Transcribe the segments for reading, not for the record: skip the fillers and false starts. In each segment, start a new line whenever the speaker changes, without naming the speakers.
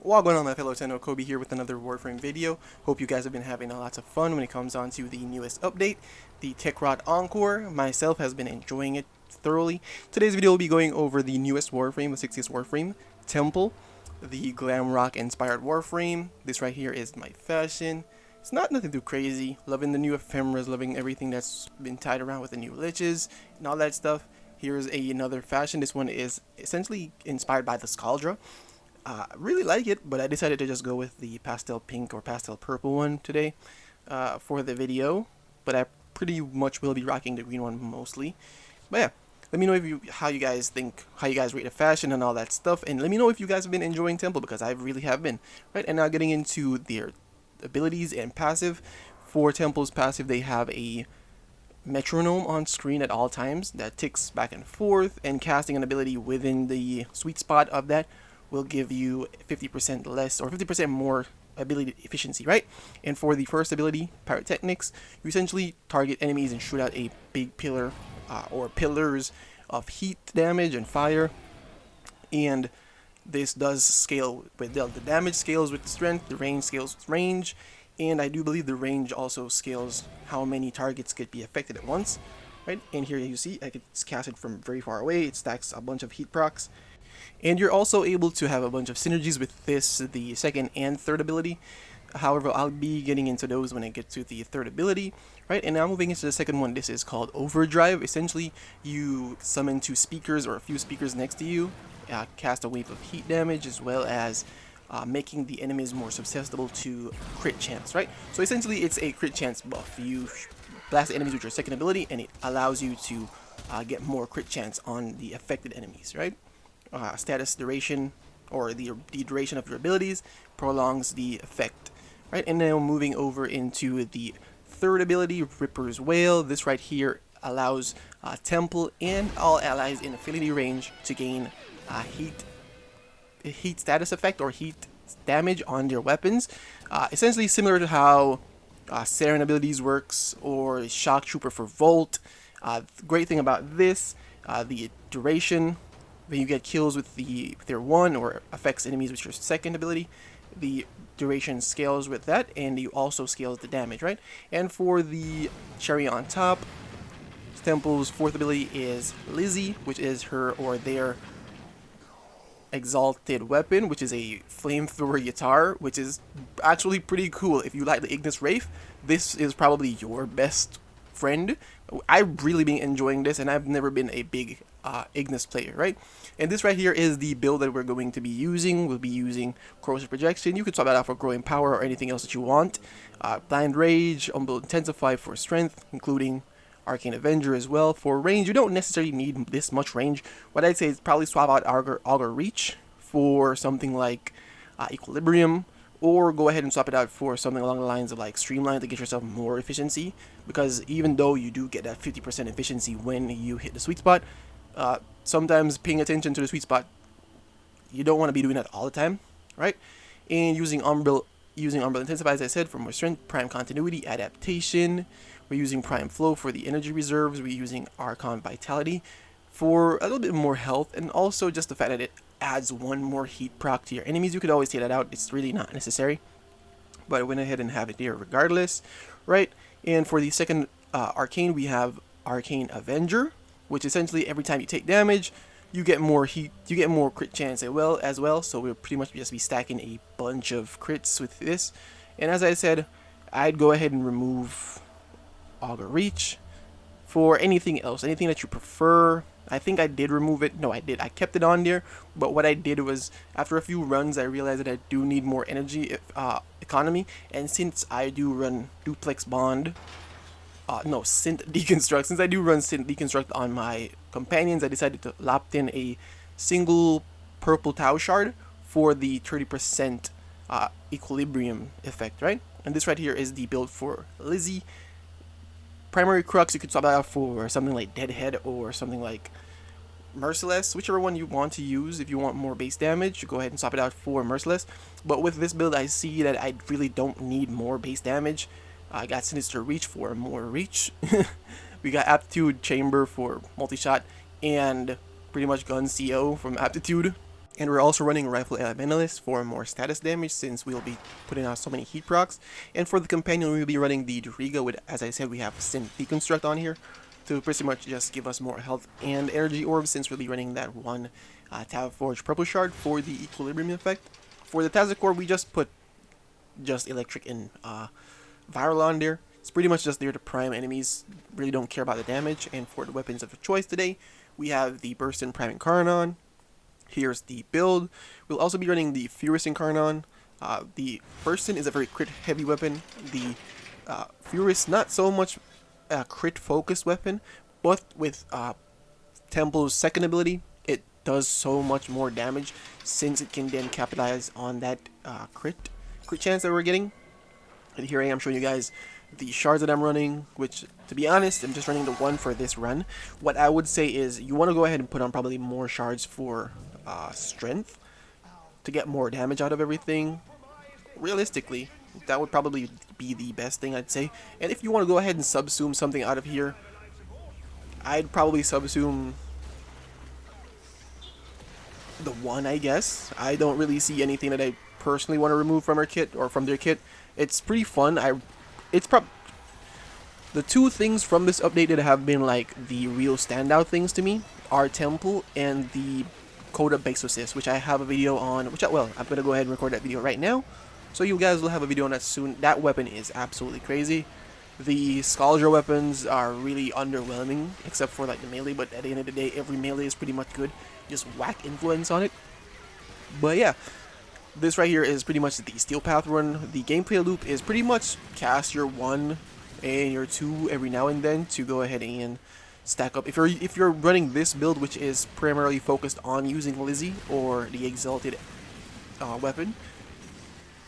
Well, going on, my fellow Tenno, Kobe here with another Warframe video. Hope you guys have been having lots of fun when it comes on to the newest update, the Techrot Encore. Myself has been enjoying it thoroughly. Today's video will be going over the newest Warframe, the 60th Warframe Temple, the glam rock inspired Warframe. This right here is my fashion. It's not nothing too crazy. Loving the new ephemeras, loving everything that's been tied around with the new liches and all that stuff. Here's another fashion. This one is essentially inspired by the Scaldra. Really like it, but I decided to just go with the pastel pink or pastel purple one today for the video. But I pretty much will be rocking the green one mostly. But yeah, let me know how you guys rate the fashion and all that stuff, and let me know if you guys have been enjoying Temple, because I really have been. Right, and now getting into their abilities and passive. For Temple's passive, they have a metronome on screen at all times that ticks back and forth, and casting an ability within the sweet spot of that will give you 50% less or 50% more ability efficiency, right? And for the first ability, Pyrotechnics, you essentially target enemies and shoot out a big pillar or pillars of heat damage and fire. And this does scale with the damage scales with strength, the range scales with range, and I do believe the range also scales how many targets could be affected at once, right? And here you see I could cast it from very far away. It stacks a bunch of heat procs. And you're also able to have a bunch of synergies with this, the second and third ability. However, I'll be getting into those when I get to the third ability, right? And now moving into the second one, this is called Overdrive. Essentially, you summon two speakers or a few speakers next to you, cast a wave of heat damage, as well as making the enemies more susceptible to crit chance, right? So essentially, it's a crit chance buff. You blast the enemies with your second ability, and it allows you to get more crit chance on the affected enemies, right? Status duration, or the duration of your abilities, prolongs the effect, right? And now moving over into the third ability, Ripper's Wail. This right here allows Temple and all allies in affinity range to gain heat status effect or heat damage on their weapons, essentially similar to how Saren abilities works or Shock Trooper for Volt. The great thing about this, the duration. When you get kills with their one or affects enemies with your second ability, the duration scales with that, and you also scales the damage, right? And for the cherry on top, Temple's fourth ability is Lizzie, which is her or their exalted weapon, which is a flamethrower guitar, which is actually pretty cool. If you like the Ignis Wraith, this is probably your best friend. I've really been enjoying this, and I've never been a big Ignis player, right? And this right here is the build that we're going to be using. We'll be using Corrosive Projection. You can swap that out for Growing Power or anything else that you want. Blind Rage, Unbuild Intensify for strength, including Arcane Avenger as well. For range, you don't necessarily need this much range. What I'd say is probably swap out Augur Reach for something like Equilibrium, or go ahead and swap it out for something along the lines of like Streamline to get yourself more efficiency, because even though you do get that 50% efficiency when you hit the sweet spot, sometimes paying attention to the sweet spot, you don't want to be doing that all the time, right? And using Umbral Intensify, as I said, for more strength, Prime Continuity, Adaptation. We're using Prime Flow for the energy reserves. We're using Archon Vitality for a little bit more health, and also just the fact that it adds one more heat proc to your enemies. You could always take that out. It's really not necessary, but I went ahead and have it there regardless, right? And for the second arcane, we have Arcane Avenger, which essentially every time you take damage, you get more heat, you get more crit chance as well. So we'll pretty much just be stacking a bunch of crits with this. And as I said, I'd go ahead and remove Augur Reach. For anything else, anything that you prefer, I think I did remove it. No, I did. I kept it on there, but what I did was, after a few runs, I realized that I do need more energy economy, and since I do run Duplex Bond, Synth Deconstruct, since I do run Synth Deconstruct on my companions, I decided to lock in a single purple Tau Shard for the 30% equilibrium effect, right? And this right here is the build for Lizzie. Primary Crux, you could swap that out for something like Deadhead or something like Merciless, whichever one you want to use. If you want more base damage, you go ahead and swap it out for Merciless. But with this build, I see that I really don't need more base damage. I got Sinister Reach for more reach. We got Aptitude Chamber for multi-shot, and pretty much Gun CO from Aptitude. And we're also running Rifle Elementalist for more status damage since we'll be putting out so many heat procs. And for the companion, we'll be running the Doriga with, as I said, we have Synth Deconstruct on here to pretty much just give us more health and energy orbs since we'll be running that one Forge Purple Shard for the equilibrium effect. For the Tazakor, we just put electric and viral on there. It's pretty much just there to prime enemies, really don't care about the damage. And for the weapons of choice today, we have the Burst and Prime Incarnon. Here's the build. We'll also be running the Furious Incarnon. The Bursten is a very crit heavy weapon. The Furious, not so much a crit focused weapon, but with Temple's second ability, it does so much more damage since it can then capitalize on that crit chance that we're getting. And here I am showing you guys the shards that I'm running, which, to be honest, I'm just running the one for this run. What I would say is you want to go ahead and put on probably more shards for strength to get more damage out of everything. Realistically, that would probably be the best thing I'd say. And if you want to go ahead and subsume something out of here, I'd probably subsume the one, I guess. I don't really see anything that I personally want to remove from her kit or from their kit. It's pretty fun. The two things from this update that have been like the real standout things to me are Temple and the Coda Bexosis, which I have a video on, I'm gonna go ahead and record that video right now, so you guys will have a video on that soon. That weapon is absolutely crazy. The Scalger weapons are really underwhelming, except for like the melee, but at the end of the day, every melee is pretty much good. Just whack influence on it. But yeah, this right here is pretty much the Steel Path run. The gameplay loop is pretty much cast your 1 and your 2 every now and then to go ahead and stack up. If you're running this build, which is primarily focused on using Lizzie or the Exalted weapon,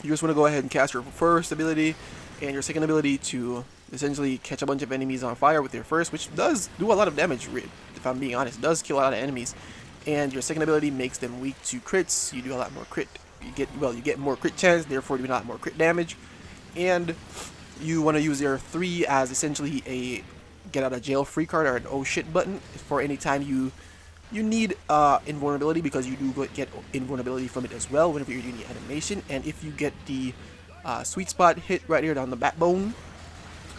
you just want to go ahead and cast your first ability and your second ability to essentially catch a bunch of enemies on fire with your first, which does do a lot of damage, if I'm being honest. It does kill a lot of enemies. And your second ability makes them weak to crits. You do a lot more crit. You get more crit chance, therefore do a lot more crit damage. And you want to use your 3 as essentially a get out of jail free card or an oh shit button for any time you need invulnerability, because you do get invulnerability from it as well whenever you're doing the animation. And if you get the sweet spot hit right here on the backbeat,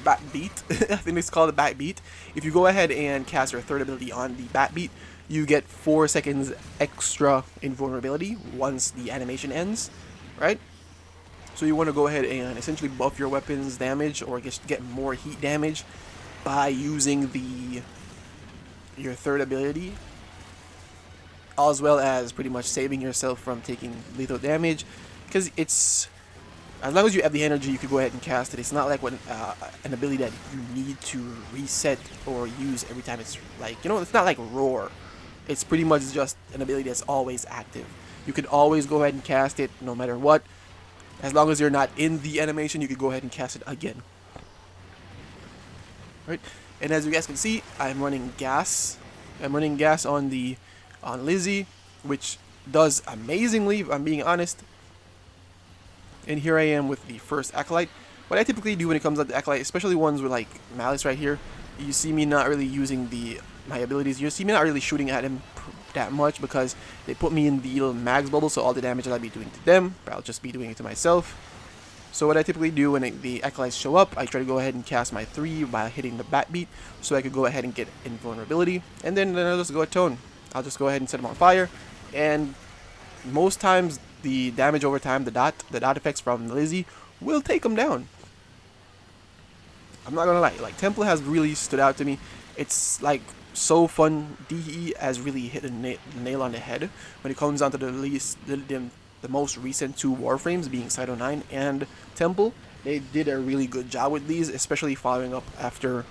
I think it's called the backbeat. If you go ahead and cast your third ability on the backbeat, you get 4 seconds extra invulnerability once the animation ends, right? So you want to go ahead and essentially buff your weapon's damage or get more heat damage by using your third ability, as well as pretty much saving yourself from taking lethal damage, because it's, as long as you have the energy, you could go ahead and cast it. It's not like an ability that you need to reset or use every time. It's like, it's not like Roar. It's pretty much just an ability that's always active. You could always go ahead and cast it no matter what. As long as you're not in the animation, you could go ahead and cast it again. Right? And as you guys can see, I'm running gas. I'm running gas on Lizzie, which does amazingly, if I'm being honest. And here I am with the first Acolyte. What I typically do when it comes to Acolyte, especially ones with like Malice right here, you see me not really using my abilities. You see me not really shooting at him that much because they put me in the little mags bubble, so all the damage that I'll be doing to them, I'll just be doing it to myself. So what I typically do when the Acolytes show up, I try to go ahead and cast my 3 by hitting the backbeat, so I could go ahead and get invulnerability, and then I'll just go a tone. I'll just go ahead and set them on fire, and most times the damage over time, the dot effects from Lizzie will take them down. I'm not gonna lie, like Temple has really stood out to me. It's like so fun. DE has really hit the nail on the head when it comes down to the most recent 2 Warframes, being Cyto 9 and Temple. They did a really good job with these, especially following up after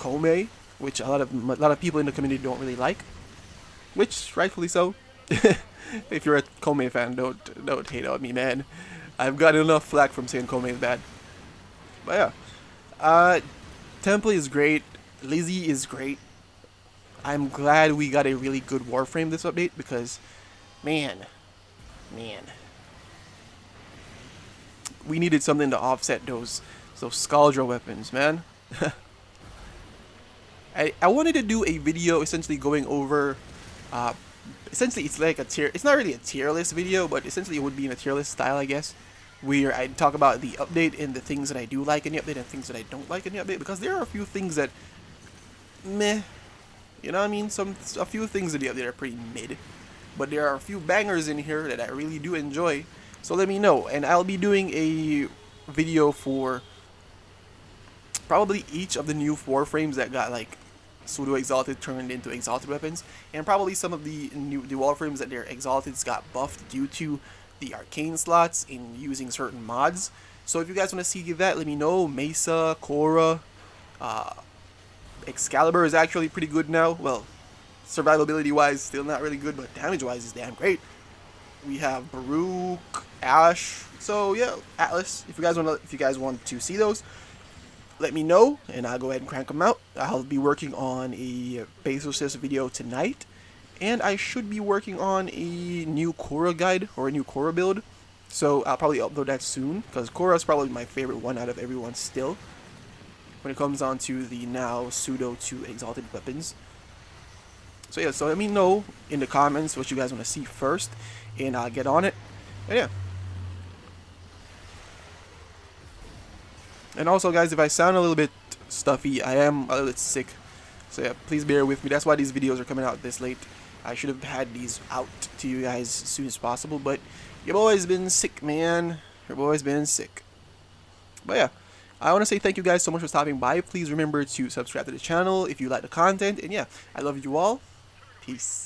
Kome, which a lot of people in the community don't really like, which rightfully so. If you're a Kome fan, don't hate on me, man. I've got enough flack from saying Kome is bad. But yeah, Temple is great. Lizzie is great. I'm glad we got a really good Warframe this update, because man, we needed something to offset those Scaldra weapons, man. I wanted to do a video essentially going over essentially it's like a tier. It's not really a tier list video, but essentially it would be in a tier list style, I guess, where I talk about the update and the things that I do like in the update and things that I don't like in the update, because there are a few things that meh, you know what I mean? A few things in the update are pretty mid, but there are a few bangers in here that I really do enjoy. So let me know, and I'll be doing a video for probably each of the new Warframes that got like pseudo exalted turned into exalted weapons, and probably some of the Warframes that their exalteds got buffed due to the arcane slots in using certain mods. So if you guys want to see that, let me know. Mesa, Korra, Excalibur is actually pretty good now. Well, survivability wise, still not really good, but damage wise is damn great. We have Baruch, Ash. So yeah, Atlas. If you guys want to see those, let me know, and I'll go ahead and crank them out. I'll be working on a Basosis video tonight, and I should be working on a new Korra guide or a new Korra build. So I'll probably upload that soon, because Korra is probably my favorite one out of everyone still, when it comes on to the now pseudo 2 exalted weapons. So yeah, so let me know in the comments what you guys want to see first, and I'll get on it. And yeah. And also, guys, if I sound a little bit stuffy, I am a little bit sick. So yeah, please bear with me. That's why these videos are coming out this late. I should have had these out to you guys as soon as possible, but your boy's been sick, man. Your boy's been sick. But yeah, I want to say thank you guys so much for stopping by. Please remember to subscribe to the channel if you like the content. And yeah, I love you all. Peace.